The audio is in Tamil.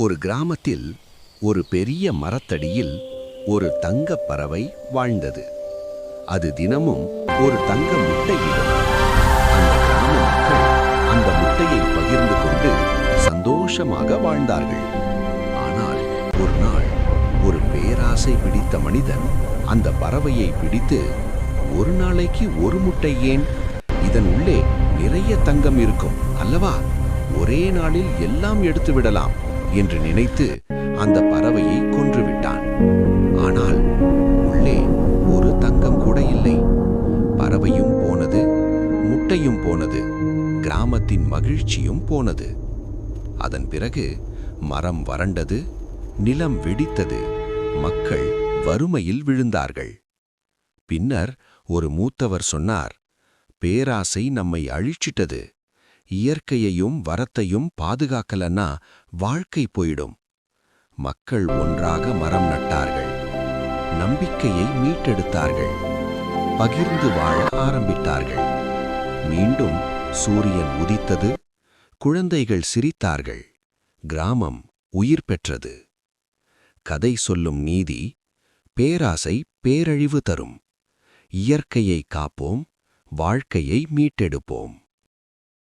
ஒரு கிராமத்தில் ஒரு பெரிய மரத்தடியில் ஒரு தங்கப் பறவை வாழ்ந்தது. அது தினமும் ஒரு தங்க முட்டையிடும். அந்த கிராம மக்கள் அந்த முட்டையை பகிர்ந்து கொண்டு சந்தோஷமாக வாழ்ந்தார்கள். ஆனால் ஒரு நாள் ஒரு பேராசை பிடித்த மனிதன் அந்த பறவையை பிடித்து, ஒரு நாளைக்கு ஒரு முட்டை ஏன்? இதன் உள்ளே நிறைய தங்கம் இருக்கும் அல்லவா? ஒரே நாளில் எல்லாம் எடுத்து விடலாம் என்று நினைத்து அந்த பறவையை கொன்றுவிட்டான். ஆனால் உள்ளே ஒரு தங்கம் கூட இல்லை. பறவையும் போனது, முட்டையும் போனது, கிராமத்தின் மகிழ்ச்சியும் போனது. அதன் பிறகு மரம் வறண்டது, நிலம் வெடித்தது, மக்கள் வறுமையில் விழுந்தார்கள். பின்னர் ஒரு மூத்தவர் சொன்னார், பேராசை நம்மை அழிச்சிட்டது. இயற்கையையும் வரத்தையும் பாதுகாக்கலன்னா வாழ்க்கை போயிடும். மக்கள் ஒன்றாக மரம் நட்டார்கள், நம்பிக்கையை மீட்டெடுத்தார்கள், பகிர்ந்து வாழ ஆரம்பித்தார்கள். மீண்டும் சூரியன் உதித்தது, குழந்தைகள் சிரித்தார்கள், கிராமம் உயிர் பெற்றது. கதை சொல்லும் நீதி: பேராசை பேரழிவு தரும். இயற்கையை காப்போம், வாழ்க்கையை மீட்டெடுப்போம்.